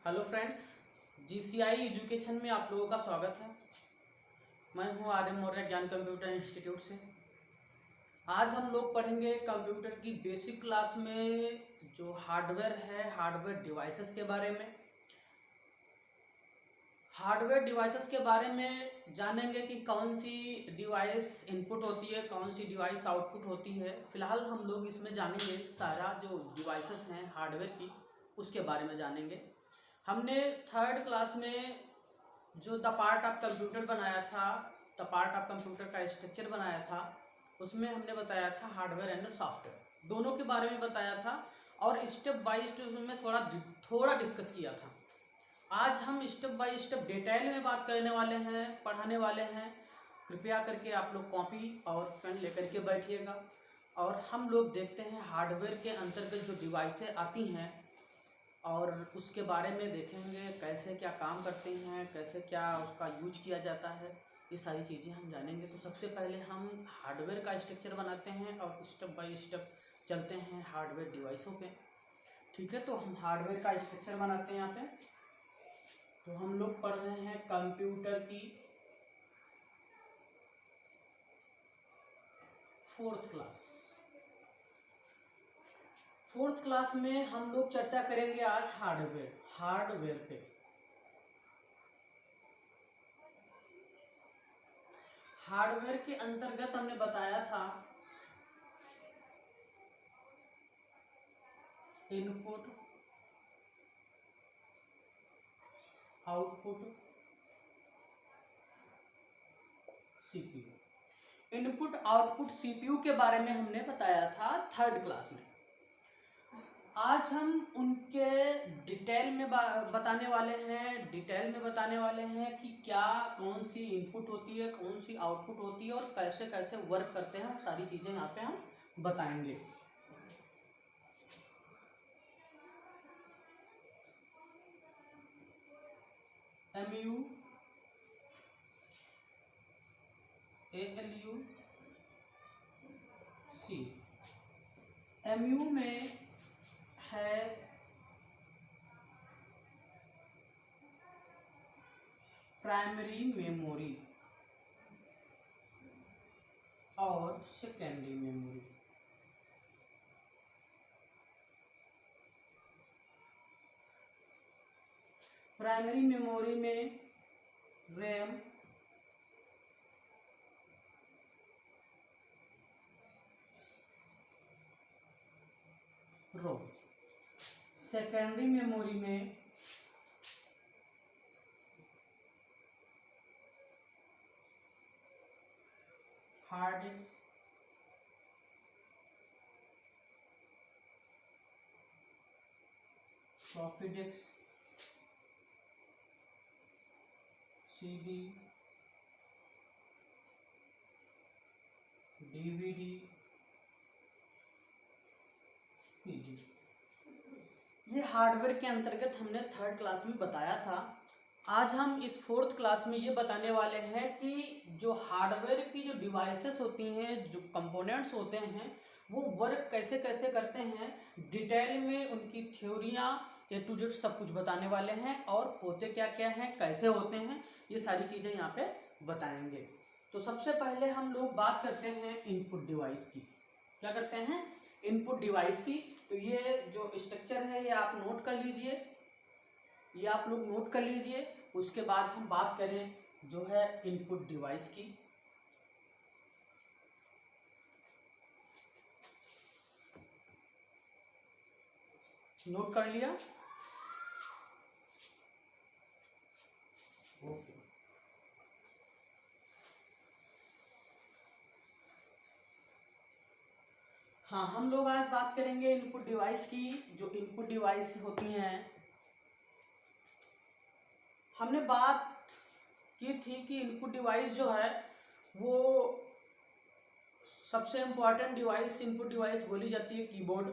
Hello friends, GCI education में आप लोगों का स्वागत है। मैं हूं आर्यन मौर्य ज्ञान कंप्यूटर इंस्टीट्यूट से। आज हम लोग पढ़ेंगे कंप्यूटर की बेसिक क्लास में जो हार्डवेयर है, हार्डवेयर डिवाइसेस के बारे में। हार्डवेयर डिवाइसेस के बारे में जानेंगे कि कौन सी डिवाइस इनपुट होती है, कौन सी डिवाइस आउटपुट होती है। फिलहाल हम लोग इसमें जानेंगे सारा जो डिवाइसेस हैं हार्डवेयर की, उसके बारे में जानेंगे। हमने थर्ड क्लास में जो द पार्ट ऑफ कंप्यूटर बनाया था, द पार्ट ऑफ कंप्यूटर का स्ट्रक्चर बनाया था, उसमें हमने बताया था हार्डवेयर एंड सॉफ्टवेयर दोनों के बारे में बताया था और स्टेप बाय स्टेप में थोड़ा डिस्कस किया था। आज हम स्टेप बाय स्टेप डिटेल में बात करने वाले हैं, पढ़ाने वाले हैं। कृपया करके आप लोग कॉपी और पेन लेकर के बैठिएगा और हम लोग देखते हैं हार्डवेयर के अंतर्गत जो डिवाइसें आती हैं और उसके बारे में देखेंगे कैसे क्या काम करते हैं, कैसे क्या उसका यूज किया जाता है। ये सारी चीज़ें हम जानेंगे। तो सबसे पहले हम हार्डवेयर का स्ट्रक्चर बनाते हैं और स्टेप बाय स्टेप चलते हैं हार्डवेयर डिवाइसों पे। ठीक है, तो हम हार्डवेयर का स्ट्रक्चर बनाते हैं यहाँ पे। तो हम लोग पढ़ रहे हैं कंप्यूटर की फोर्थ क्लास। फोर्थ क्लास में हम लोग चर्चा करेंगे आज हार्डवेयर पे। हार्डवेयर के अंतर्गत हमने बताया था input, output, CPU. Input output CPU के बारे में हमने बताया था थर्ड क्लास में। आज हम उनके डिटेल में बताने वाले हैं कि क्या कौन सी इनपुट होती है, कौन सी आउटपुट होती है और कैसे कैसे वर्क करते हैं। सारी चीज़ें यहाँ पे हम बताएंगे। एमयू, एएलयू, सी। एमयू में है प्राइमरी मेमोरी और सेकेंडरी मेमोरी। प्राइमरी मेमोरी में रैम, रोम। सेकेंडरी मेमोरी में hard disk, floppy disk, CD, DVD, PD. ये हार्डवेयर के अंतर्गत हमने थर्ड क्लास में बताया था। आज हम इस फोर्थ क्लास में ये बताने वाले हैं कि जो हार्डवेयर की जो डिवाइसेस होती हैं, जो कंपोनेंट्स होते हैं, वो वर्क कैसे कैसे करते हैं। डिटेल में उनकी थ्योरियाँ ए टू जेड सब कुछ बताने वाले हैं और होते क्या क्या हैं, कैसे होते हैं, ये सारी चीज़ें यहाँ पे बताएंगे। तो सबसे पहले हम लोग बात करते हैं इनपुट डिवाइस की। क्या करते हैं? इनपुट डिवाइस की। तो ये जो स्ट्रक्चर है ये आप नोट कर लीजिए, ये आप लोग नोट कर लीजिए। उसके बाद हम बात करें जो है इनपुट डिवाइस की। नोट कर लिया? ओके। हाँ, हम लोग आज बात करेंगे इनपुट डिवाइस की। जो इनपुट डिवाइस होती हैं, हमने बात की थी कि इनपुट डिवाइस जो है वो सबसे इम्पोर्टेंट डिवाइस, इनपुट डिवाइस बोली जाती है कीबोर्ड।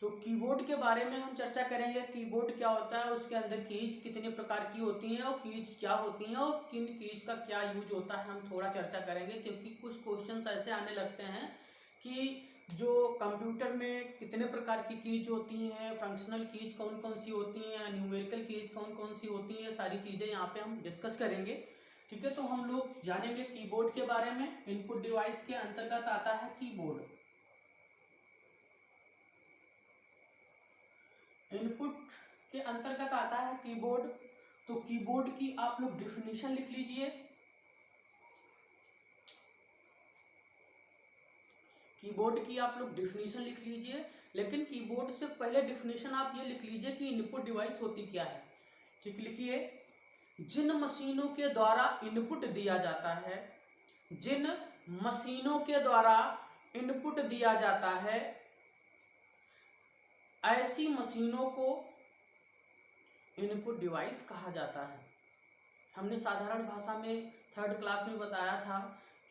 तो कीबोर्ड के बारे में हम चर्चा करेंगे। कीबोर्ड क्या होता है, उसके अंदर कीज कितने प्रकार की होती हैं और कीज क्या होती हैं और किन कीज का क्या यूज होता है, हम थोड़ा चर्चा करेंगे। क्योंकि कुछ क्वेश्चंस ऐसे आने लगते हैं कि जो कंप्यूटर में कितने प्रकार की कीज होती हैं, फंक्शनल कीज कौन कौन सी होती हैं, न्यूमेरिकल कीज कौन कौन सी होती हैं, सारी चीज़ें यहाँ पे हम डिस्कस करेंगे। ठीक है, तो हम लोग जानेंगे कीबोर्ड के बारे में। इनपुट डिवाइस के अंतर्गत आता है कीबोर्ड। इनपुट के अंतर्गत आता है कीबोर्ड। तो कीबोर्ड की आप लोग डेफिनेशन लिख लीजिए। कीबोर्ड की आप लोग डेफिनेशन लिख लीजिए, लेकिन कीबोर्ड से पहले डेफिनेशन आप ये लिख लीजिए कि इनपुट डिवाइस होती क्या है। ठीक, लिखिए, जिन मशीनों के द्वारा इनपुट दिया जाता है, जिन मशीनों के द्वारा इनपुट दिया जाता है, ऐसी मशीनों को इनपुट डिवाइस कहा जाता है। हमने साधारण भाषा में 3rd क्लास में बताया था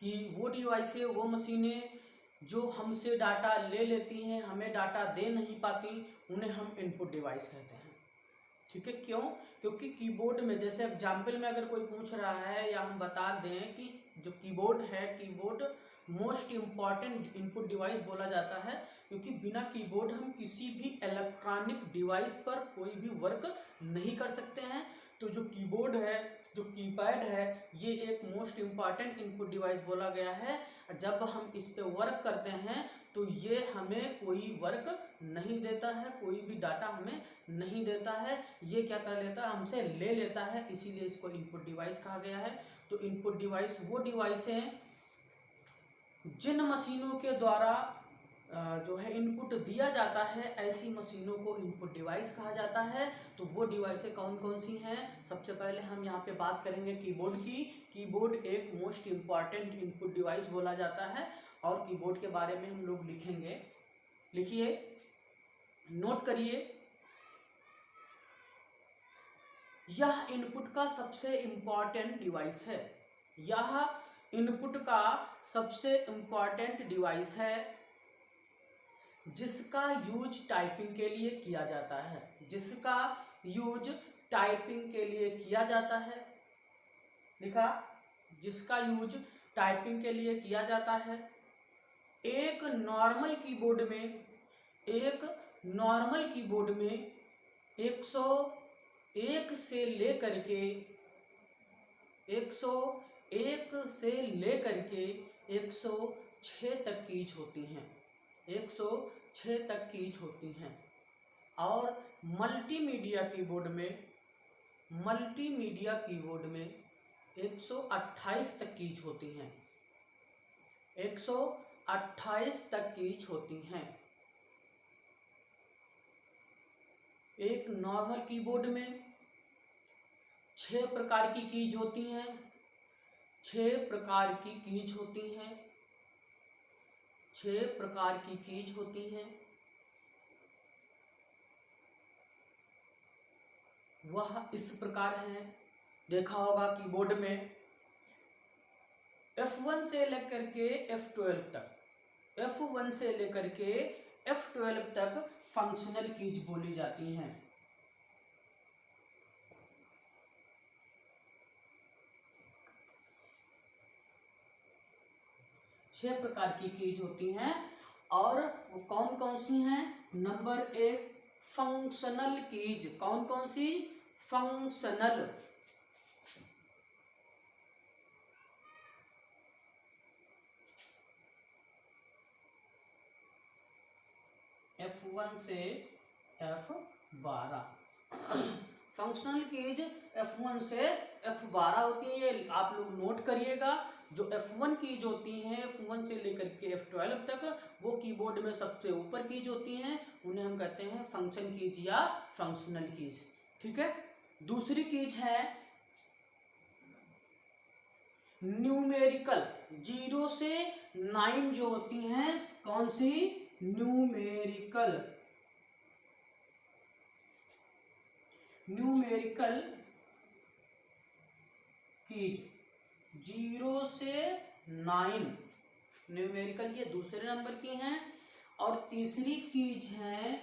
कि वो डिवाइसें, वो मशीनें जो हमसे डाटा ले लेती हैं, हमें डाटा दे नहीं पाती, उन्हें हम इनपुट डिवाइस कहते हैं। ठीक है, क्यों? क्योंकि कीबोर्ड में, जैसे एग्जाम्पल में अगर कोई पूछ रहा है या हम बता दें कि जो कीबोर्ड है, keyboard most important input device बोला जाता है, क्योंकि बिना कीबोर्ड हम किसी भी इलेक्ट्रॉनिक डिवाइस पर कोई भी वर्क नहीं कर सकते हैं। तो जो कीबोर्ड है, जो कीपैड है, ये एक मोस्ट इम्पॉर्टेंट इनपुट डिवाइस बोला गया है। जब हम इस पे वर्क करते हैं तो ये हमें कोई वर्क नहीं देता है, कोई भी डाटा हमें नहीं देता है, ये क्या कर लेता है, हमसे ले लेता है, इसीलिए इसको इनपुट डिवाइस कहा गया है। तो इनपुट डिवाइस वो डिवाइस हैं जिन मशीनों के द्वारा जो है इनपुट दिया जाता है, ऐसी मशीनों को इनपुट डिवाइस कहा जाता है। तो वो डिवाइसें कौन कौन सी हैं? सबसे पहले हम यहाँ पे बात करेंगे कीबोर्ड की। कीबोर्ड एक मोस्ट इम्पॉर्टेंट इनपुट डिवाइस बोला जाता है और कीबोर्ड के बारे में हम लोग लिखेंगे। लिखिए, नोट करिए, यह इनपुट का सबसे इम्पॉर्टेंट डिवाइस है। यह इनपुट का सबसे इम्पॉर्टेंट डिवाइस है जिसका यूज टाइपिंग के लिए किया जाता है, जिसका यूज टाइपिंग के लिए किया जाता है। लिखा, जिसका यूज टाइपिंग के लिए किया जाता है। एक नॉर्मल कीबोर्ड में 101 से लेकर के 106 तक कीज होती हैं। 106 तक कीज होती हैं। और मल्टीमीडिया कीबोर्ड में 128 तक कीज होती हैं। 128 तक कीज होती हैं। एक नॉर्मल कीबोर्ड में 6 प्रकार की कीज होती हैं। 6 प्रकार की कीज होती हैं। 6 प्रकार की कीज होती हैं। वह इस प्रकार हैं, देखा होगा कीबोर्ड में F1 से लेकर के F12 तक, F1 से लेकर के F12 तक फंक्शनल कीज बोली जाती हैं। छह प्रकार की कीज होती हैं और वो कौन कौन सी हैं? Number 1 functional keys. कौन कौन सी? फंक्शनल। F1 से F12 फंक्शनल कीज F1 से F12 होती है। आप लोग नोट करिएगा, जो F1 कीज होती हैं, F1 से लेकर के F12 तक, वो कीबोर्ड में सबसे ऊपर कीज होती हैं, उन्हें हम कहते हैं फंक्शन कीज या फंक्शनल कीज। ठीक है, दूसरी कीज है न्यूमेरिकल। 0 से 9 जो होती हैं, कौन सी? न्यूमेरिकल। न्यूमेरिकल कीज 0 से 9 न्यूमेरिकल, ये दूसरे नंबर की हैं। और तीसरी कीज है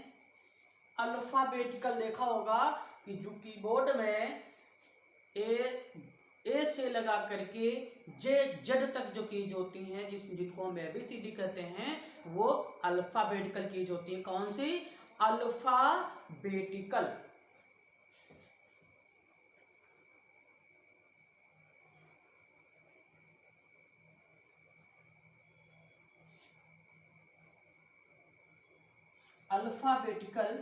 अल्फाबेटिकल। देखा होगा कि जो कीबोर्ड में ए से लगा करके जेड तक जो कीज होती हैं, जिनको हम ABCD कहते हैं, वो अल्फाबेटिकल कीज होती है। कौन सी? अल्फाबेटिकल। अल्फाबेटिकल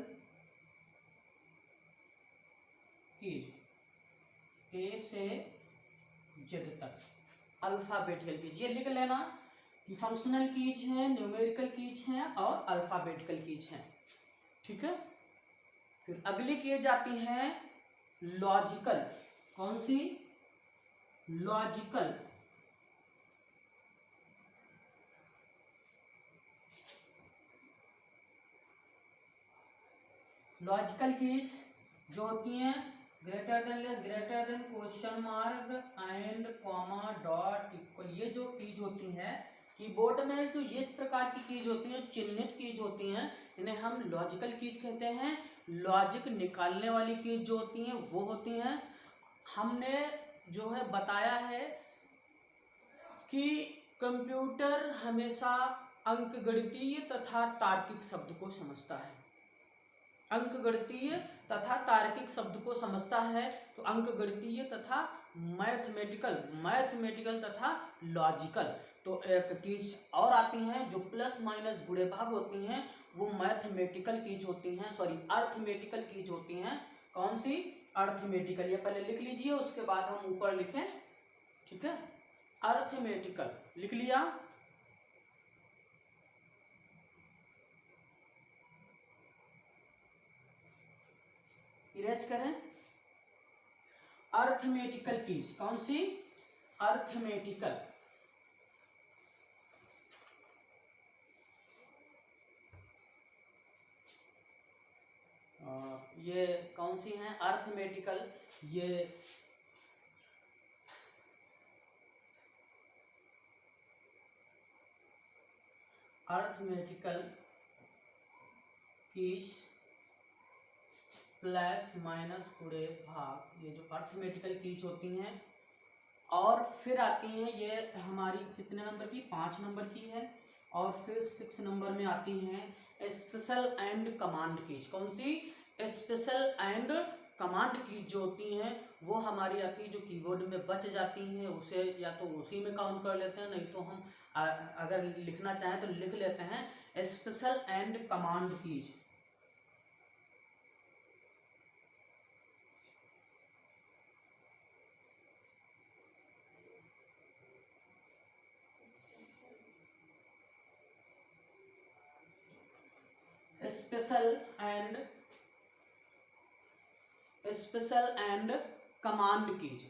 कीज ए से जेड तक अल्फाबेटिकल कीज, ये लिख लेना कि फंक्शनल कीज हैं, न्यूमेरिकल कीज हैं और अल्फाबेटिकल कीज हैं। ठीक है। फिर अगली कीज आती है लॉजिकल। कौन सी? लॉजिकल। लॉजिकल कीज जो होती हैं greater than, less, greater than, question mark and comma, dot, equal, ये जो कीज होती हैं कीबोर्ड में, तो ये इस प्रकार की कीज होती हैं, चिन्हित कीज होती हैं, इन्हें हम लॉजिकल कीज कहते हैं। लॉजिक निकालने वाली कीज जो होती हैं वो होती हैं, हमने जो है बताया है कि कंप्यूटर हमेशा अंकगणितीय तथा तार्किक शब्द को समझता है। अंकगणितीय तथा तार्किक शब्द को समझता है, तो अंकगणितीय तथा मैथमेटिकल तथा लॉजिकल। तो एक कीज और आती हैं जो प्लस माइनस गुणे भाग होती हैं, वो मैथमेटिकल कीज होती हैं, सॉरी अर्थमेटिकल कीज होती हैं। कौन सी? अर्थमेटिकल। ये पहले लिख लीजिए, उसके बाद हम ऊपर लिखें। ठीक है। अर्थमेटिकल लिख लिया। इरेज करें। अर्थमेटिकल कीज कौन सी? अर्थमेटिकल। ये कौन सी हैं? अर्थमेटिकल। ये अर्थमेटिकल कीज प्लस माइनस गुणे भाग, ये जो अर्थमेटिकल कीज होती हैं। और फिर आती हैं ये हमारी कितने नंबर की? 5 नंबर की है। और फिर 6 नंबर में आती हैं स्पेशल एंड कमांड कीज। कौन सी? स्पेशल एंड कमांड कीज जो होती हैं वो हमारी आती है, जो कीबोर्ड में बच जाती हैं, उसे या तो उसी में काउंट कर लेते हैं, नहीं तो हम अगर लिखना चाहें तो लिख लेते हैं special and command keys. Special and command keys.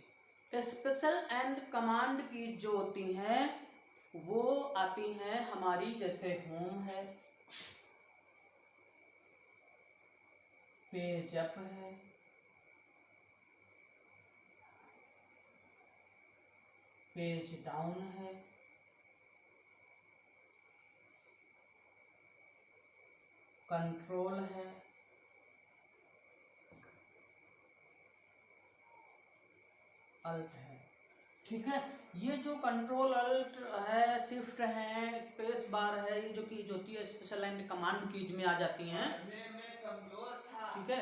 Special and command keys जो होती हैं वो आती हैं हमारी, जैसे होम है, पेज अप है, पेज डाउन है, कंट्रोल है, अल्ट है। ठीक है। ये जो कंट्रोल अल्ट है, शिफ्ट है, स्पेस बार है, ये जो कीज होती है स्पेशल एंड कमांड कीज में आ जाती हैं। ठीक है।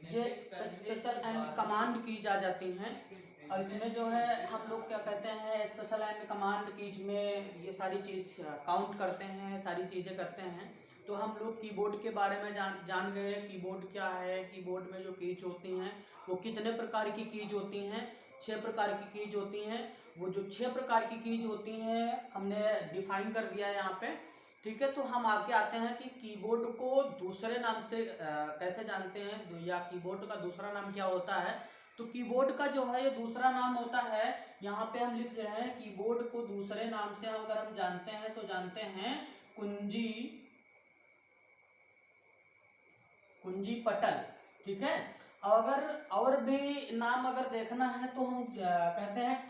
ये स्पेशल एंड कमांड कीज आ जाती हैं, और इसमें जो है हम लोग क्या कहते हैं, स्पेशल एंड कमांड कीज में ये सारी चीज काउंट करते हैं, सारी चीजें करते हैं। तो हम लोग कीबोर्ड के बारे में जान गए। कीबोर्ड क्या है? कीबोर्ड में जो कीज होती हैं वो कितने प्रकार की कीज होती हैं? 6 प्रकार की कीज होती हैं। वो जो 6 प्रकार की कीज होती हैं हमने डिफाइन कर दिया है यहाँ पे। ठीक है। तो हम आगे आते हैं कि कीबोर्ड को दूसरे नाम से कैसे जानते हैं, या कीबोर्ड का दूसरा नाम क्या होता है। तो कीबोर्ड का जो है ये दूसरा नाम होता है, यहाँ पे हम लिख रहे हैं कीबोर्ड को दूसरे नाम से अगर हम जानते हैं तो जानते हैं कुंजी पटल। ठीक है। अगर और भी नाम अगर देखना है तो हम कहते हैं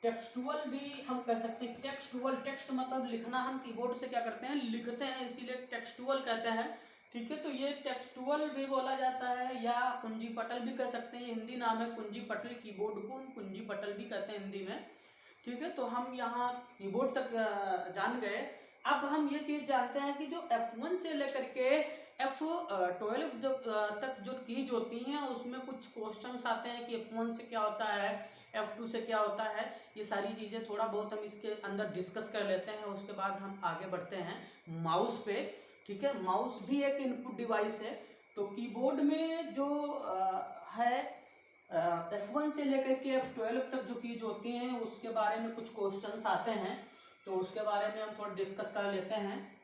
टेक्सटुअल भी हम कह सकते हैं। टेक्स्ट मतलब लिखना, हम कीबोर्ड से क्या करते हैं, लिखते हैं, इसीलिए टेक्सटुअल कहते हैं। ठीक है। तो ये टेक्सटुअल भी बोला जाता है या कुंजी पटल भी कह सकते हैं, ये हिंदी नाम है कुंजी पटल, कीबोर्ड को हम कुंजी पटल भी कहते हैं हिंदी में। ठीक है, तो हम यहाँ कीबोर्ड तक जान गए। अब हम ये चीज जानते हैं कि जो F1 से लेकर के F12 जो तक जो कीज होती हैं उसमें कुछ क्वेश्चंस आते हैं कि F1 से क्या होता है, F2 से क्या होता है। ये सारी चीजें थोड़ा बहुत हम इसके अंदर डिस्कस कर लेते हैं, उसके बाद हम आगे बढ़ते हैं माउस पे। ठीक है, माउस भी एक इनपुट डिवाइस है। तो कीबोर्ड में जो है F1 से लेकर के F12 तक जो कीज होती हैं उसके बारे में कुछ क्वेश्चंस आते हैं, तो उसके बारे में हम थोड़ा डिस्कस कर लेते हैं।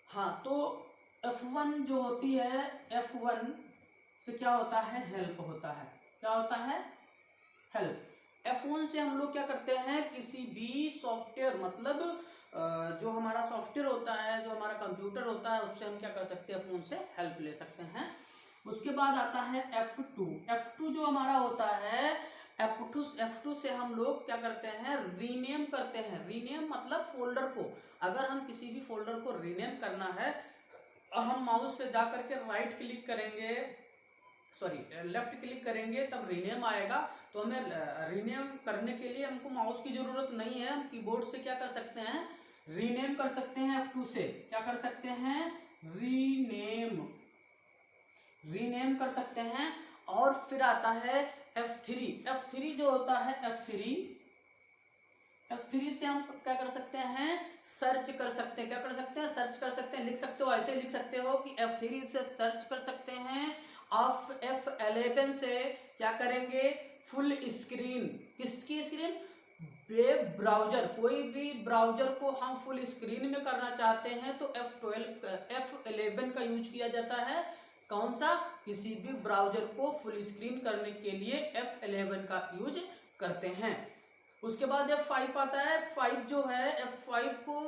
हाँ, तो F1 जो होती है, F1 से क्या होता है, हेल्प होता है। क्या होता है, हेल्प। F1 से हम लोग क्या करते हैं, किसी भी सॉफ्टवेयर, मतलब जो हमारा सॉफ्टवेयर होता है, जो हमारा कंप्यूटर होता है, उससे हम क्या कर सकते हैं, F1 से हेल्प ले सकते हैं। उसके बाद आता है F2। F2 जो हमारा होता है, F2 से हम लोग क्या करते हैं, रीनेम करते हैं। रीनेम मतलब फोल्डर को, अगर हम किसी भी फोल्डर को रीनेम करना है, हम माउस से जा करके राइट क्लिक करेंगे, सॉरी लेफ्ट क्लिक करेंगे, तब रीनेम आएगा। तो हमें रीनेम करने के लिए हमको माउस की जरूरत नहीं है, हम कीबोर्ड से क्या कर सकते हैं, रीनेम कर सकते हैं। F2 से क्या कर सकते हैं, रीनेम कर सकते हैं। और फिर आता है F3। F3 जो होता है, F3 से हम क्या कर सकते हैं, सर्च कर सकते हैं। क्या कर सकते हैं, सर्च कर सकते हैं। लिख सकते हो, ऐसे लिख सकते हो कि F3 से सर्च कर सकते हैं। आप F11 से क्या करेंगे, फुल स्क्रीन, किसकी स्क्रीन, वेब ब्राउजर, कोई भी ब्राउजर को हम फुल स्क्रीन में करना चाहते हैं तो F11 का यूज किया जाता है। कौन सा, किसी भी ब्राउजर को फुल स्क्रीन करने के लिए F11 का यूज करते हैं। उसके बाद F5 आता है। F5 जो है, F5 को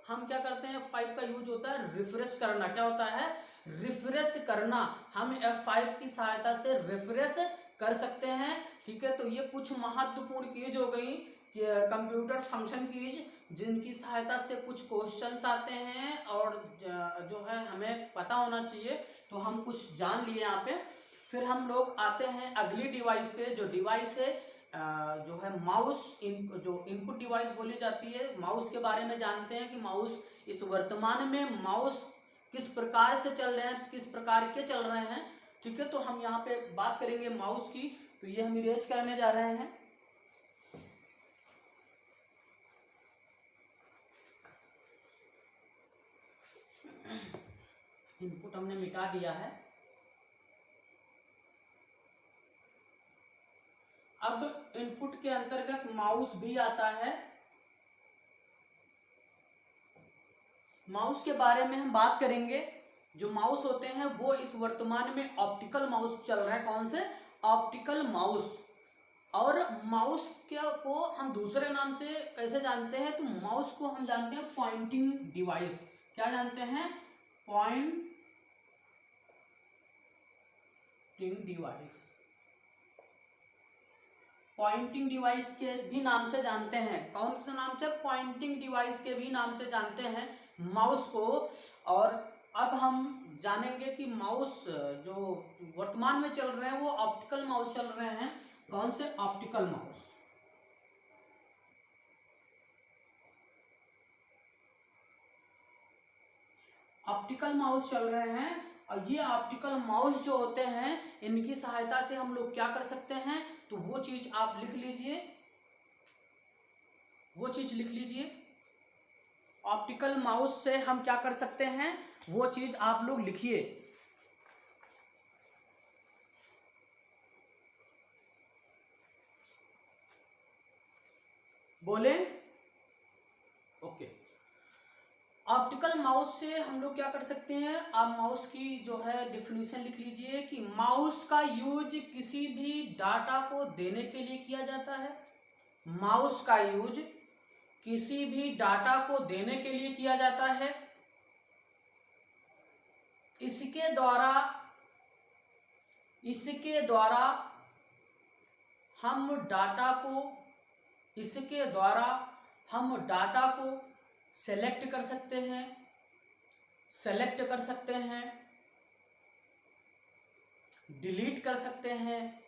हम क्या करते हैं, F5 का यूज होता है रिफ्रेश करना। क्या होता है, रिफ्रेश करना। हम F5 की सहायता से रिफ्रेश कर सकते हैं। ठीक है, तो ये कुछ महत्वपूर्ण कीज हो गई, कंप्यूटर फंक्शन कीज, जिनकी सहायता से कुछ क्वेश्चंस आते हैं और जो है हमें पता होना चाहिए, तो हम कुछ जान लिए यहाँ पे। फिर हम लोग आते हैं अगली डिवाइस पे, जो डिवाइस है जो है माउस, जो इनपुट डिवाइस बोली जाती है। माउस के बारे में जानते हैं कि माउस इस वर्तमान में माउस किस प्रकार से चल रहे हैं, किस प्रकार के चल रहे हैं। ठीक है, तो हम यहाँ पे बात करेंगे माउस की। तो ये हम इरेज करने जा रहे हैं। इनपुट हमने मिटा दिया है। अब इनपुट के अंतर्गत माउस भी आता है। माउस के बारे में हम बात करेंगे। जो माउस होते हैं वो इस वर्तमान में ऑप्टिकल माउस चल रहा है। कौन से, ऑप्टिकल माउस। और माउस को हम दूसरे नाम से कैसे जानते हैं, तो माउस को हम जानते हैं पॉइंटिंग डिवाइस। क्या जानते हैं, पॉइंटिंग डिवाइस। पॉइंटिंग डिवाइस के भी नाम से जानते हैं। कौन से नाम से, पॉइंटिंग डिवाइस के भी नाम से जानते हैं माउस को। और अब हम जानेंगे कि माउस जो वर्तमान में चल रहे हैं वो ऑप्टिकल माउस चल रहे हैं। कौन से, ऑप्टिकल माउस। ऑप्टिकल माउस चल रहे हैं। और ये ऑप्टिकल माउस जो होते हैं, इनकी सहायता से हम लोग क्या कर सकते हैं, तो वो चीज आप लिख लीजिए, वो चीज लिख लीजिए। ऑप्टिकल माउस से हम क्या कर सकते हैं, वो चीज आप लोग लिखिए। बोले, ओके। ऑप्टिकल माउस से हम लोग क्या कर सकते हैं, आप माउस की जो है डिफिनीशन लिख लीजिए कि माउस का यूज किसी भी डाटा को देने के लिए किया जाता है। माउस का यूज किसी भी डाटा को देने के लिए किया जाता है। इसके द्वारा हम डाटा को सेलेक्ट कर सकते हैं, सेलेक्ट कर सकते हैं, डिलीट कर सकते हैं,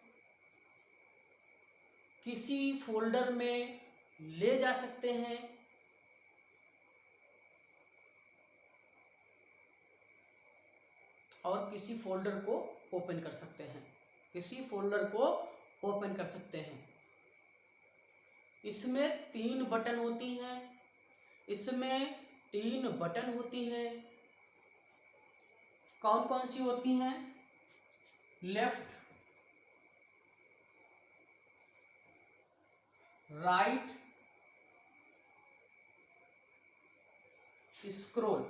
किसी फोल्डर में ले जा सकते हैं, और किसी फोल्डर को ओपन कर सकते हैं, किसी फोल्डर को ओपन कर सकते हैं। इसमें 3 बटन होती हैं, इसमें 3 बटन होती हैं। कौन कौन सी होती हैं? Left, right, scroll.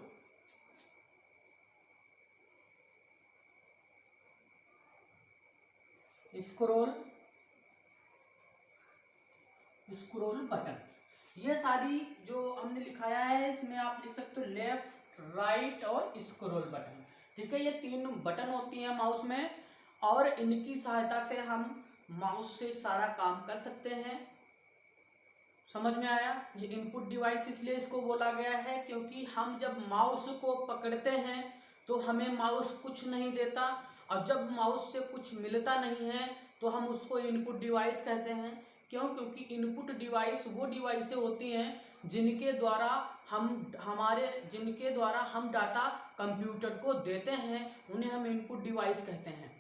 Scroll button, ये सारी जो हमने लिखाया है इसमें आप लिख सकते हो लेफ्ट, राइट और स्क्रॉल बटन। ठीक है, ये 3 बटन होती हैं माउस में, और इनकी सहायता से हम माउस से सारा काम कर सकते हैं। समझ में आया? ये इनपुट डिवाइस इसलिए इसको बोला गया है क्योंकि हम जब माउस को पकड़ते हैं तो हमें माउस कुछ नहीं देता, और जब माउस से कुछ मिलता नहीं है तो हम उसको इनपुट डिवाइस कहते हैं। क्यों? क्योंकि इनपुट डिवाइस वो डिवाइसें होती हैं जिनके द्वारा हम डाटा कंप्यूटर को देते हैं, उन्हें हम इनपुट डिवाइस कहते हैं।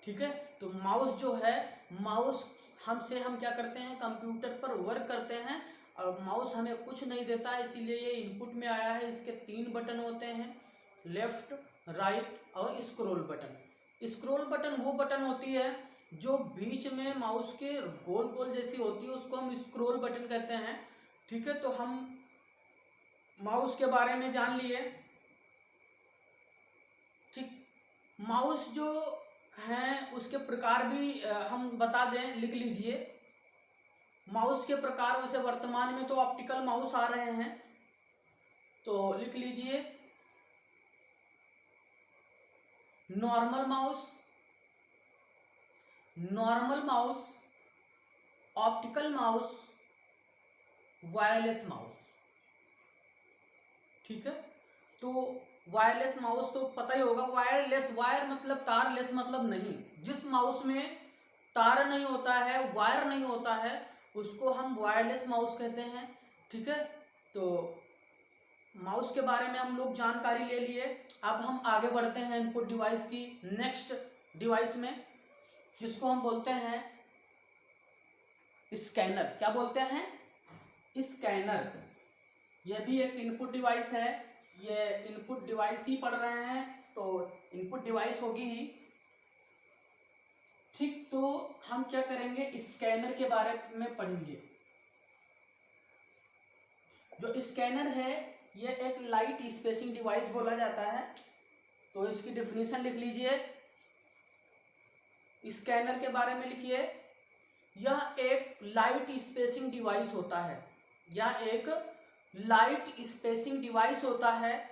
ठीक है, तो माउस जो है, माउस हम क्या करते हैं, कंप्यूटर पर वर्क करते हैं, और माउस हमें कुछ नहीं देता, इसीलिए ये इनपुट में आया है। इसके 3 बटन होते हैं, लेफ्ट, राइट और स्क्रॉल बटन। स्क्रॉल बटन वो बटन होती है जो बीच में माउस के गोल गोल जैसी होती है, उसको हम स्क्रॉल बटन कहते हैं। ठीक है, तो हम माउस के बारे में जान लिए। ठीक, माउस जो हैं उसके प्रकार भी हम बता दें, लिख लीजिए। माउस के प्रकार वैसे वर्तमान में तो ऑप्टिकल माउस आ रहे हैं, तो लिख लीजिए normal mouse, optical mouse, wireless mouse. ठीक है, तो वायरलेस माउस तो पता ही होगा। वायरलेस, वायर मतलब तार, लेस मतलब नहीं। जिस माउस में तार नहीं होता है, वायर नहीं होता है, उसको हम वायरलेस माउस कहते हैं। ठीक है, तो माउस के बारे में हम लोग जानकारी ले लिए। अब हम आगे बढ़ते हैं इनपुट डिवाइस की नेक्स्ट डिवाइस में, जिसको हम बोलते हैं स्कैनर। क्या बोलते हैं? स्कैनर। यह भी एक इनपुट डिवाइस है। ये इनपुट डिवाइस ही पढ़ रहे हैं तो इनपुट डिवाइस होगी ही। ठीक, तो हम क्या करेंगे, स्कैनर के बारे में पढ़ेंगे। जो स्कैनर है ये एक लाइट स्पेसिंग डिवाइस बोला जाता है। तो इसकी डेफिनेशन लिख लीजिए। स्कैनर के बारे में लिखिए, यह एक लाइट स्पेसिंग डिवाइस होता है। यह एक लाइट स्पेसिंग डिवाइस होता है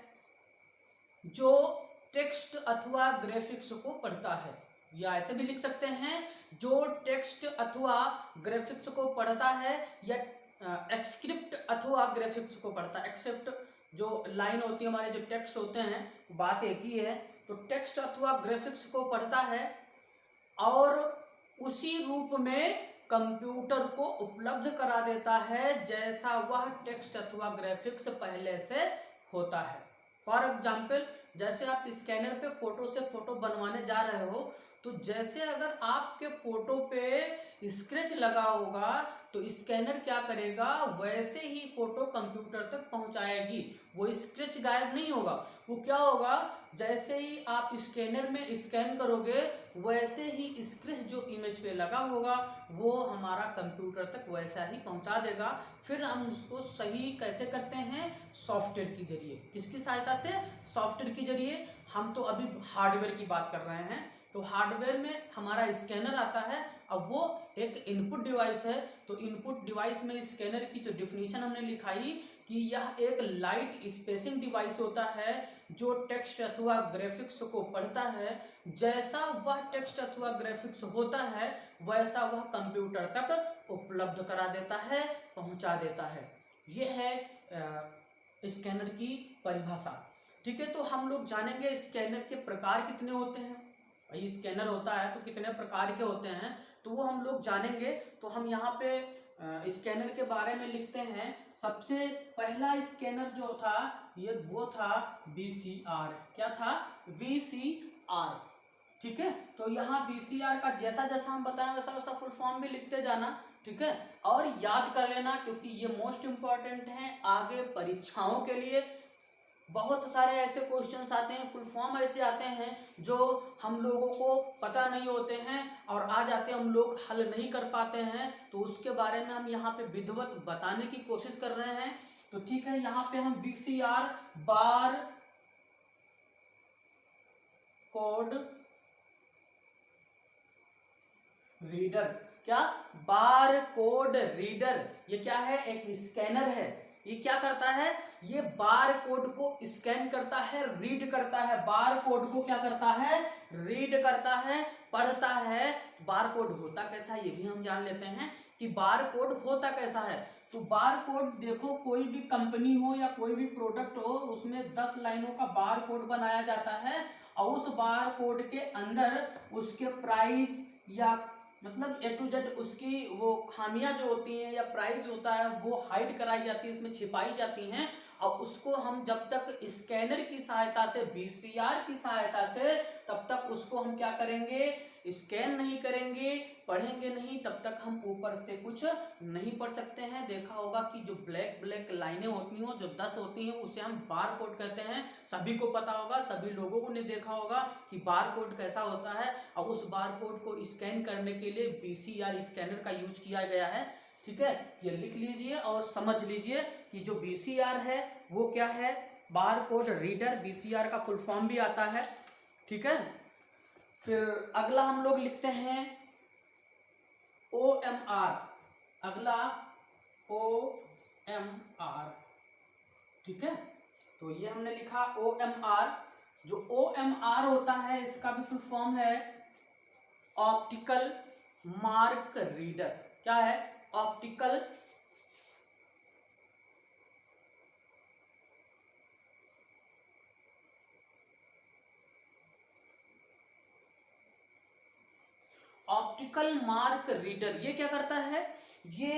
जो टेक्स्ट अथवा ग्राफिक्स को पढ़ता है, या ऐसे भी लिख सकते हैं जो टेक्स्ट अथवा ग्राफिक्स को पढ़ता है, या एक्सक्रिप्ट अथवा ग्राफिक्स को पढ़ता है। एक्सेप्ट जो लाइन होती है, हमारे जो टेक्स्ट होते हैं, बात एक ही है। तो टेक्स्ट अथवा ग्राफिक्स को पढ़ता है और उसी रूप में कंप्यूटर को उपलब्ध करा देता है जैसा वह टेक्स्ट अथवा ग्राफिक्स पहले से होता है। फॉर एग्जाम्पल, जैसे आप स्कैनर पे फोटो से फोटो बनवाने जा रहे हो, तो जैसे अगर आपके फोटो पे स्क्रैच लगा होगा तो स्कैनर क्या करेगा, वैसे ही फोटो कंप्यूटर तक पहुंचाएगी। वो स्क्रैच गायब नहीं होगा। वो क्या होगा, जैसे ही आप स्कैनर में स्कैन करोगे वैसे ही स्क्रैच जो इमेज पे लगा होगा वो हमारा कंप्यूटर तक वैसा ही पहुंचा देगा। फिर हम उसको सही कैसे करते हैं, सॉफ्टवेयर के जरिए। किसकी सहायता से? सॉफ्टवेयर के जरिए। हम तो अभी हार्डवेयर की बात कर रहे हैं। तो हार्डवेयर में हमारा स्कैनर आता है। अब वो एक इनपुट डिवाइस है। तो इनपुट डिवाइस में स्कैनर की जो डिफिनीशन हमने लिखाई कि यह एक लाइट स्पेसिंग डिवाइस होता है जो टेक्स्ट अथवा ग्राफिक्स को पढ़ता है। जैसा वह टेक्स्ट अथवा ग्राफिक्स होता है वैसा वह कंप्यूटर तक उपलब्ध करा देता है, पहुंचा देता है। यह है स्कैनर की परिभाषा। ठीक है, तो हम लोग जानेंगे स्कैनर के प्रकार कितने होते हैं। भाई स्कैनर होता है तो कितने प्रकार के होते हैं तो वो हम लोग जानेंगे। तो हम यहाँ पे स्कैनर के बारे में लिखते हैं। सबसे पहला स्कैनर जो था ये वो था VCR। क्या था? VCR। ठीक है, तो यहाँ VCR का जैसा जैसा हम बताएं वैसा वैसा फुल फॉर्म भी लिखते जाना। ठीक है, और याद कर लेना क्योंकि ये मोस्ट इंपॉर्टेंट है आगे परीक्षाओं के लिए। बहुत सारे ऐसे क्वेश्चंस आते हैं, फुल फॉर्म ऐसे आते हैं जो हम लोगों को पता नहीं होते हैं और आ जाते हैं, हम लोग हल नहीं कर पाते हैं। तो उसके बारे में हम यहाँ पे विधिवत बताने की कोशिश कर रहे हैं। तो ठीक है, यहाँ पे हम VCR बार कोड रीडर। क्या? Bar code reader. ये क्या है? एक स्कैनर है। ये क्या करता है? ये बार कोड को स्कैन करता है, रीड करता है। बार कोड को क्या करता है? रीड करता है, पढ़ता है। बार कोड होता कैसा है ये भी हम जान लेते हैं कि बार कोड होता कैसा है। तो बार कोड देखो, कोई भी कंपनी हो या कोई भी प्रोडक्ट हो उसमें 10 लाइनों का बार कोड बनाया जाता है और उस बार कोड के अंदर उसके प्राइस या मतलब A to Z उसकी वो खामियां जो होती हैं या प्राइस होता है वो हाइड कराई जाती है, इसमें छिपाई जाती हैं। और उसको हम जब तक स्कैनर की सहायता से, VCR की सहायता से, तब तक उसको हम क्या करेंगे? स्कैन नहीं करेंगे, पढ़ेंगे नहीं, तब तक हम ऊपर से कुछ नहीं पढ़ सकते हैं। देखा होगा कि जो ब्लैक ब्लैक लाइनें होती हैं जो 10 होती हैं उसे हम बार कोड कहते हैं। सभी को पता होगा, सभी लोगों ने देखा होगा कि बार कोड कैसा होता है। और उस बार कोड को स्कैन करने के लिए VCR स्कैनर का यूज किया गया है। ठीक है, ये लिख लीजिए और समझ लीजिए कि जो VCR है वो क्या है? बार कोड रीडर। VCR का फुल फॉर्म भी आता है। ठीक है, फिर अगला हम लोग लिखते हैं OMR। अगला OMR। ठीक है, तो ये हमने लिखा OMR। जो OMR होता है इसका भी फुल फॉर्म है ऑप्टिकल मार्क रीडर। क्या है? Optical mark reader. ये क्या करता है? ये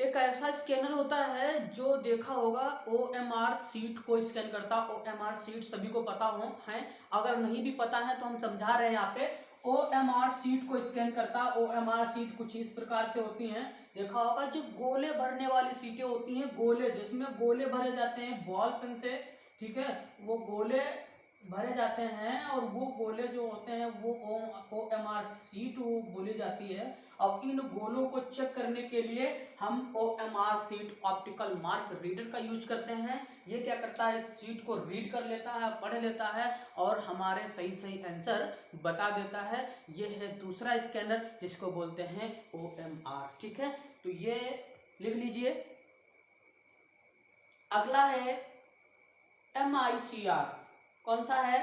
एक ऐसा स्कैनर होता है जो देखा होगा OMR शीट को स्कैन करता। OMR शीट सभी को पता हो है, अगर नहीं भी पता है तो हम समझा रहे हैं यहाँ पे। OMR शीट को स्कैन करता। OMR शीट कुछ इस प्रकार से होती हैं, देखा होगा जो गोले भरने वाली सीटें होती हैं, गोले जिसमें गोले भरे जाते हैं बॉल पेन से। ठीक है, वो गोले भरे जाते हैं और वो गोले जो होते हैं वो OMR शीट वो बोली जाती है। और इन गोलों को चेक करने के लिए हम OMR sheet optical mark reader का यूज करते हैं। ये क्या करता है? इस शीट को रीड कर लेता है, पढ़ लेता है और हमारे सही सही आंसर बता देता है। ये है दूसरा स्कैनर जिसको बोलते हैं OMR। ठीक है, तो ये लिख लीजिए। अगला है MICR। कौन सा है?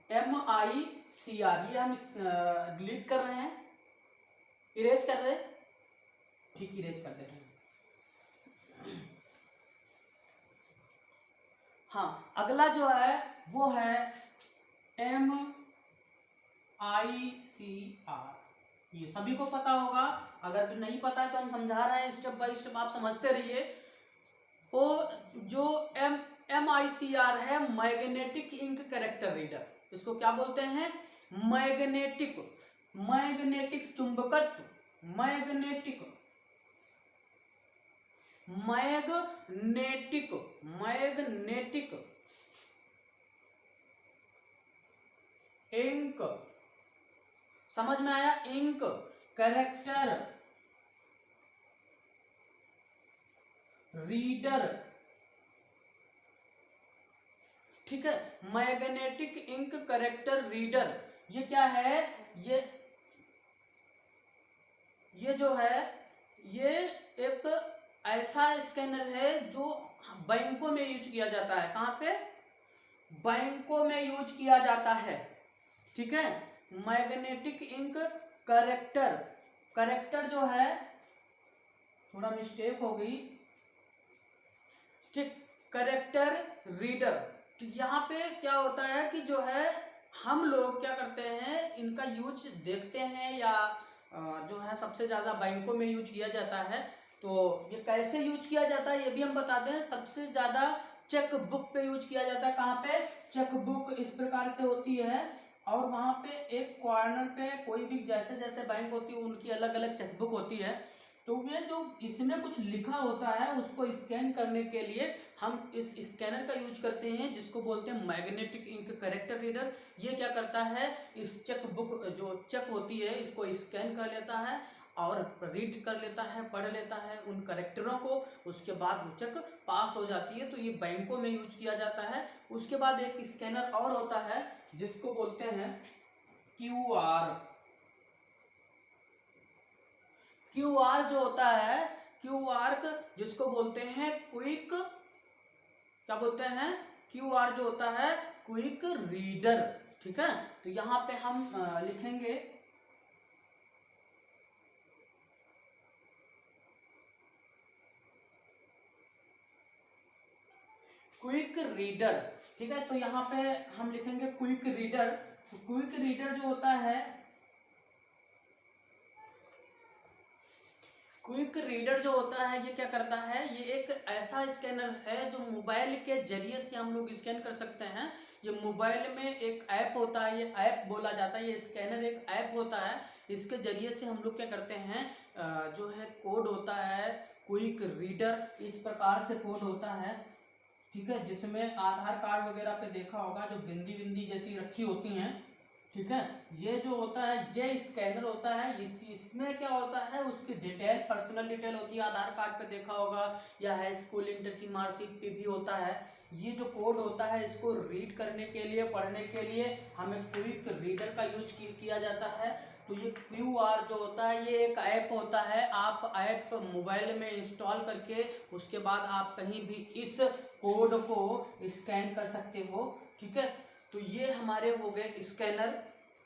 MICR। ये हम डिलीट कर रहे हैं, इरेज कर रहे हैं। ठीक, इरेज कर दे रहे हैं। हाँ, अगला जो है वो है MICR। ये सभी को पता होगा, अगर नहीं पता है तो हम समझा रहे हैं स्टेप बाय स्टेप, आप समझते रहिए। वो जो MICR है मैग्नेटिक इंक कैरेक्टर रीडर। इसको क्या बोलते हैं? मैग्नेटिक चुंबकत्व, मैग्नेटिक इंक। समझ में आया? Ink character reader. ठीक है, मैग्नेटिक इंक कैरेक्टर रीडर। ये क्या है? ये जो है ये एक ऐसा स्कैनर है जो बैंकों में यूज किया जाता है। कहाँ पे? बैंकों में यूज किया जाता है। ठीक है, मैग्नेटिक इंक कैरेक्टर जो है, थोड़ा मिस्टेक हो गई। ठीक, कैरेक्टर रीडर। तो यहाँ पे क्या होता है कि जो है हम लोग क्या करते हैं, इनका यूज देखते हैं या जो है सबसे ज़्यादा बैंकों में यूज किया जाता है। तो ये कैसे यूज किया जाता है ये भी हम बताते हैं। सबसे ज़्यादा चेक बुक पे यूज किया जाता है। कहाँ पे? चेक बुक इस प्रकार से होती है और वहाँ पे एक कॉर्नर पे कोई भी जैसे जैसे बैंक होती है उनकी अलग अलग चेकबुक होती है। तो ये जो इसमें कुछ लिखा होता है उसको स्कैन करने के लिए हम इस स्कैनर का यूज करते हैं जिसको बोलते हैं मैग्नेटिक इंक करेक्टर रीडर। ये क्या करता है, इस चेक बुक जो चेक होती है इसको स्कैन कर लेता है और रीड कर लेता है, पढ़ लेता है उन करेक्टरों को। उसके बाद वो चेक पास हो जाती है। तो ये बैंकों में यूज किया जाता है। उसके बाद एक स्कैनर और होता है जिसको बोलते हैं QR। QR जो होता है, QR जिसको बोलते हैं क्विक, क्या बोलते हैं, QR जो होता है क्विक रीडर। ठीक है, तो यहाँ पे हम लिखेंगे क्विक रीडर। ठीक है, तो यहाँ पे हम लिखेंगे क्विक रीडर। तो क्विक रीडर जो होता है, क्विक रीडर जो होता है ये क्या करता है, ये एक ऐसा स्कैनर है जो मोबाइल के जरिए से हम लोग स्कैन कर सकते हैं। ये मोबाइल में एक ऐप होता है, ये ऐप बोला जाता है, ये स्कैनर एक ऐप होता है। इसके जरिए से हम लोग क्या करते हैं, जो है कोड होता है क्विक रीडर, इस प्रकार से कोड होता है। ठीक है, जिसमें आधार कार्ड वगैरह पे देखा होगा जो बिंदी बिंदी जैसी रखी होती हैं। ठीक है, ये जो होता है ये स्कैनर होता है। इसमें क्या होता है, उसकी डिटेल, पर्सनल डिटेल होती है। आधार कार्ड पे देखा होगा या हाई स्कूल इंटर की मार्कशीट पे भी होता है। ये जो कोड होता है इसको रीड करने के लिए, पढ़ने के लिए हमें क्विक रीडर का यूज किया जाता है। तो ये QR जो होता है ये एक ऐप होता है। आप ऐप मोबाइल में इंस्टॉल करके उसके बाद आप कहीं भी इस कोड को स्कैन कर सकते हो। ठीक है, तो ये हमारे हो गए स्कैनर।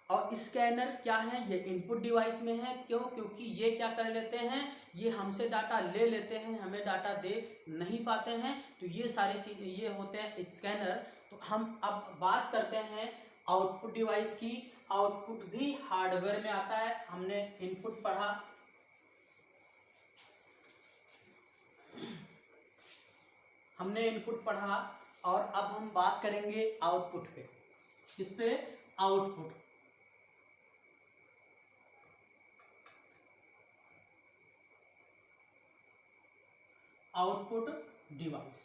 और स्कैनर क्या है, ये इनपुट डिवाइस में है। क्यों? क्योंकि ये क्या कर लेते हैं, ये हमसे डाटा ले लेते हैं, हमें डाटा दे नहीं पाते हैं। तो ये सारी चीज़ें ये होते हैं स्कैनर। तो हम अब बात करते हैं आउटपुट डिवाइस की। आउटपुट भी हार्डवेयर में आता है। हमने इनपुट पढ़ा, हमने इनपुट पढ़ा और अब हम बात करेंगे आउटपुट पे। किस पे? आउटपुट। Output device.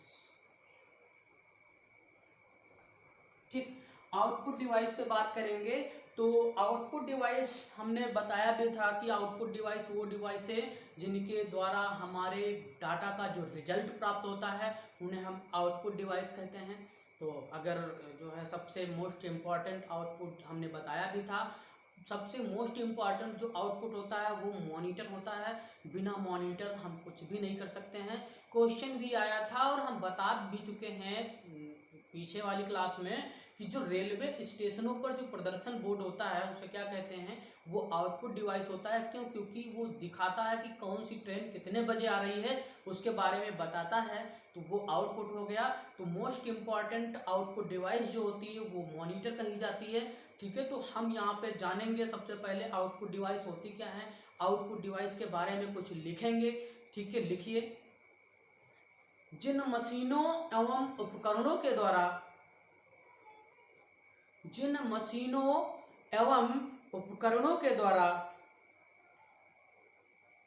ठीक, आउटपुट डिवाइस पे बात करेंगे। तो आउटपुट डिवाइस हमने बताया भी था कि आउटपुट डिवाइस वो डिवाइस है जिनके द्वारा हमारे डाटा का जो रिजल्ट प्राप्त होता है उन्हें हम आउटपुट डिवाइस कहते हैं। तो अगर जो है सबसे मोस्ट इम्पॉर्टेंट आउटपुट हमने बताया भी था। सबसे मोस्ट इम्पॉर्टेंट जो आउटपुट होता है वो मॉनिटर होता है। बिना मॉनिटर हम कुछ भी नहीं कर सकते हैं। क्वेश्चन भी आया था और हम बता भी चुके हैं पीछे वाली क्लास में कि जो रेलवे स्टेशनों पर जो प्रदर्शन बोर्ड होता है उसे क्या कहते हैं, वो आउटपुट डिवाइस होता है। क्यों? क्योंकि वो दिखाता है कि कौन सी ट्रेन कितने बजे आ रही है, उसके बारे में बताता है। तो वो आउटपुट हो गया। तो मोस्ट इम्पॉर्टेंट आउटपुट डिवाइस जो होती है वो मॉनिटर कही जाती है। ठीक है, तो हम यहाँ पे जानेंगे सबसे पहले आउटपुट डिवाइस होती क्या है, आउटपुट डिवाइस के बारे में कुछ लिखेंगे। ठीक है, लिखिए। जिन मशीनों एवं उपकरणों के द्वारा, जिन मशीनों एवं उपकरणों के द्वारा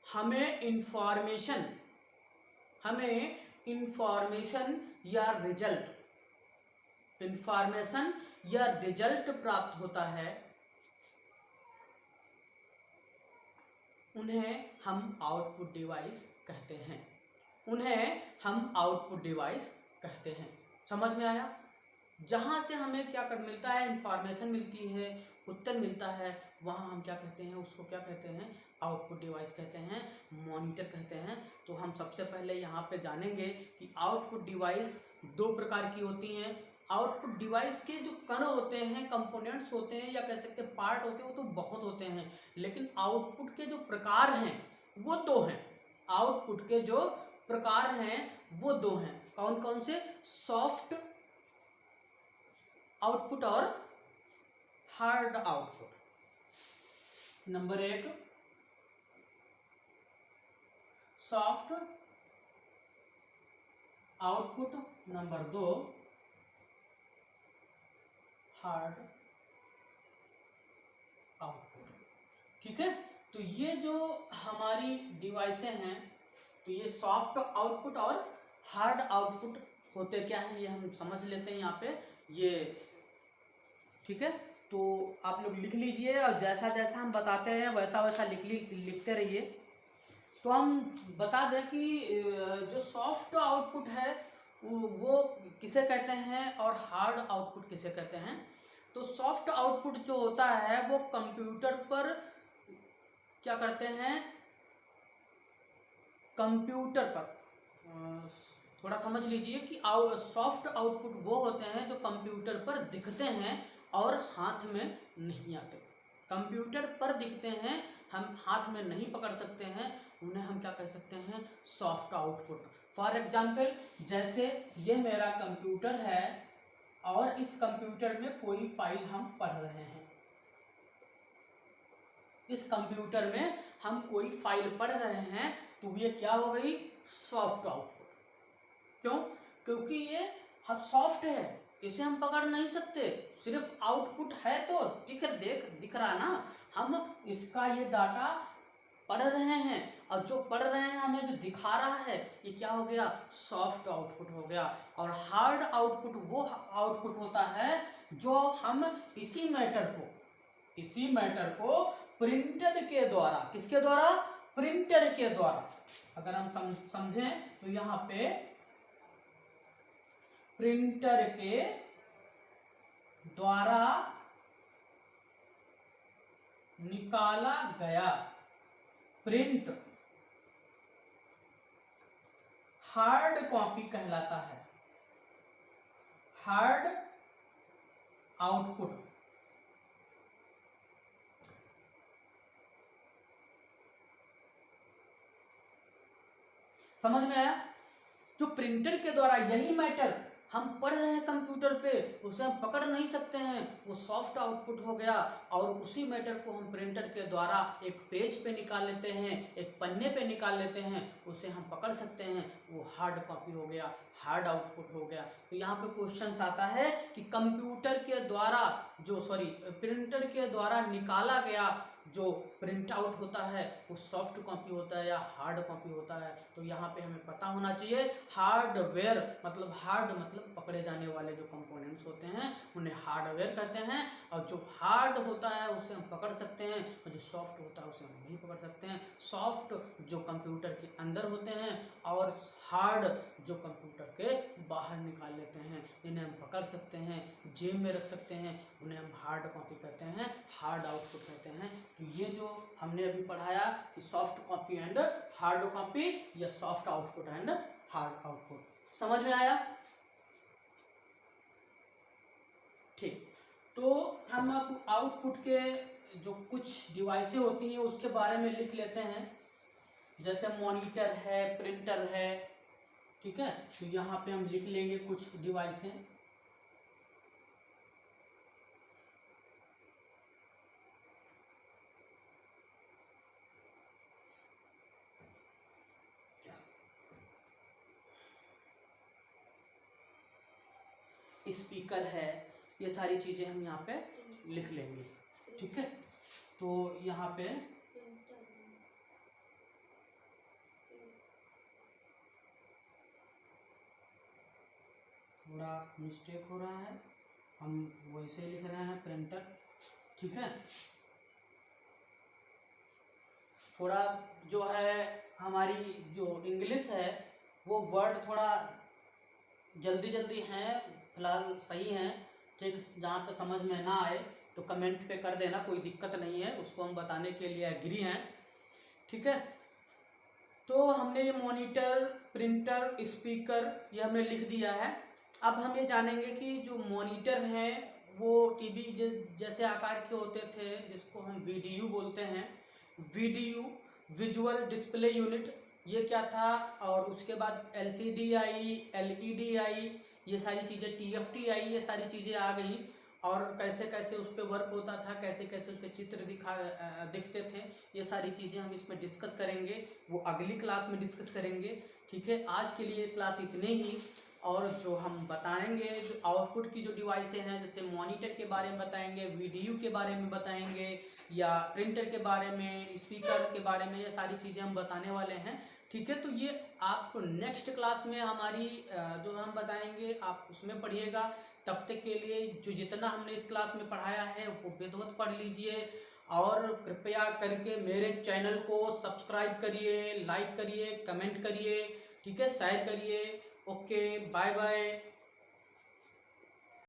हमें इंफॉर्मेशन या रिजल्ट प्राप्त होता है उन्हें हम आउटपुट डिवाइस कहते हैं। उन्हें हम आउटपुट डिवाइस कहते हैं। समझ में आया? जहाँ से हमें क्या कर मिलता है, इंफॉर्मेशन मिलती है, उत्तर मिलता है, वहाँ हम क्या कहते हैं, उसको क्या कहते हैं, आउटपुट डिवाइस कहते हैं, मॉनिटर कहते हैं। तो हम सबसे पहले यहाँ पे जानेंगे कि आउटपुट डिवाइस दो प्रकार की होती हैं। आउटपुट डिवाइस के जो कण होते हैं, कंपोनेंट्स होते हैं या कह सकते हैं पार्ट होते हैं, वो तो बहुत होते हैं। लेकिन आउटपुट के जो प्रकार हैं वो दो हैं। आउटपुट के जो प्रकार हैं वो दो हैं। कौन कौन से? सॉफ्ट आउटपुट और hard output. Number 1 soft output, number 2 hard output. ठीक है, तो ये जो हमारी डिवाइसें हैं, तो ये सॉफ्ट आउटपुट और हार्ड आउटपुट होते क्या हैं ये हम समझ लेते हैं यहाँ पे ये। ठीक है, तो आप लोग लिख लीजिए और जैसा जैसा हम बताते हैं वैसा वैसा लिखते रहिए। तो हम बता दें कि जो सॉफ्ट आउटपुट है वो किसे कहते हैं और हार्ड आउटपुट किसे कहते हैं। तो सॉफ्ट आउटपुट जो होता है वो कंप्यूटर पर क्या करते हैं, कंप्यूटर पर थोड़ा समझ लीजिए कि सॉफ्ट आउटपुट वो होते हैं जो कंप्यूटर पर दिखते हैं और हाथ में नहीं आते। कंप्यूटर पर दिखते हैं, हम हाथ में नहीं पकड़ सकते हैं, उन्हें हम क्या कह सकते हैं, सॉफ्ट आउटपुट। फॉर एग्जाम्पल जैसे ये मेरा कंप्यूटर है और इस कंप्यूटर में कोई फाइल हम पढ़ रहे हैं, इस कंप्यूटर में हम कोई फाइल पढ़ रहे हैं, तो ये क्या हो गई, सॉफ्ट आउटपुट। क्यों, क्योंकि ये हम सॉफ्ट है, इसे हम पकड़ नहीं सकते, सिर्फ आउटपुट है तो दिख रहा ना, हम इसका ये डाटा पढ़ रहे हैं और जो पढ़ रहे हैं हमें जो दिखा रहा है ये क्या हो गया, सॉफ्ट आउटपुट हो गया। और हार्ड आउटपुट वो आउटपुट होता है जो हम इसी मैटर को प्रिंटर के द्वारा, किसके द्वारा, प्रिंटर के द्वारा, अगर हम समझें तो यहाँ पे प्रिंटर के द्वारा निकाला गया प्रिंट हार्ड कॉपी कहलाता है, हार्ड आउटपुट। समझ में आया, जो प्रिंटर के द्वारा यही मैटर हम पढ़ रहे हैं कंप्यूटर पे, उसे हम पकड़ नहीं सकते हैं, वो सॉफ्ट आउटपुट हो गया। और उसी मैटर को हम प्रिंटर के द्वारा एक पेज पे निकाल लेते हैं, एक पन्ने पे निकाल लेते हैं, उसे हम पकड़ सकते हैं, वो हार्ड कॉपी हो गया, हार्ड आउटपुट हो गया। तो यहाँ पे क्वेश्चन आता है कि कंप्यूटर के द्वारा प्रिंटर के द्वारा निकाला गया जो प्रिंट आउट होता है वो सॉफ्ट कॉपी होता है या हार्ड कॉपी होता है। तो यहाँ पे हमें पता होना चाहिए, हार्डवेयर मतलब हार्ड मतलब पकड़े जाने वाले जो कंपोनेंट्स होते हैं उन्हें हार्डवेयर कहते हैं, और जो हार्ड होता है उसे हम पकड़ सकते हैं और जो सॉफ्ट होता है उसे हम नहीं पकड़ सकते हैं। सॉफ्ट जो कंप्यूटर के अंदर होते हैं और हार्ड जो कंप्यूटर के बाहर निकाल लेते हैं, इन्हें हम पकड़ सकते हैं, जेब में रख सकते हैं, उन्हें हम हार्ड कॉपी कहते हैं, हार्ड आउटपुट कहते हैं। तो ये जो हमने अभी पढ़ाया कि soft copy and hard copy या soft output and hard output, समझ में आया। ठीक, तो हम अब आउटपुट के जो कुछ डिवाइसें होती हैं उसके बारे में लिख लेते हैं। जैसे मॉनिटर है, प्रिंटर है, ठीक है, तो यहाँ पे हम लिख लेंगे कुछ डिवाइसें। स्पीकर है, ये सारी चीजें हम यहाँ पे लिख लेंगे। ठीक है, तो यहाँ पे थोड़ा मिस्टेक हो रहा है, हम वैसे लिख रहे हैं प्रिंटर। ठीक है, थोड़ा जो है हमारी जो इंग्लिश है वो वर्ड थोड़ा जल्दी हैं, फिलहाल सही हैं। ठीक, जहाँ पे समझ में ना आए तो कमेंट पे कर देना, कोई दिक्कत नहीं है, उसको हम बताने के लिए एग्री हैं। ठीक है, तो हमने ये मॉनिटर, प्रिंटर, स्पीकर ये हमने लिख दिया है। अब हम ये जानेंगे कि जो मॉनिटर हैं वो टीवी जैसे आकार के होते थे, जिसको हम वीडीयू बोलते हैं, वीडीयू विजुअल डिस्प्ले यूनिट, ये क्या था। और उसके बाद एलसीडी आई, एलईडी आई, ये सारी चीज़ें TFT आई, ये सारी चीज़ें आ गई, और कैसे कैसे उस पर वर्क होता था, कैसे कैसे उस पर चित्र दिखते थे, ये सारी चीज़ें हम इसमें डिस्कस करेंगे, वो अगली क्लास में डिस्कस करेंगे। ठीक है, आज के लिए क्लास इतने ही। और जो हम बताएंगे जो आउटपुट की जो डिवाइसें हैं, जैसे मॉनिटर के बारे में बताएंगे, वीडियो के बारे में बताएंगे, या प्रिंटर के बारे में, स्पीकर के बारे में, ये सारी चीज़ें हम बताने वाले हैं। ठीक है, तो ये आपको नेक्स्ट क्लास में हमारी जो हम बताएंगे आप उसमें पढ़िएगा। तब तक के लिए जो जितना हमने इस क्लास में पढ़ाया है वो बेहद पढ़ लीजिए, और कृपया करके मेरे चैनल को सब्सक्राइब करिए, लाइक करिए, कमेंट करिए, ठीक है, शेयर करिए। Okay, bye bye.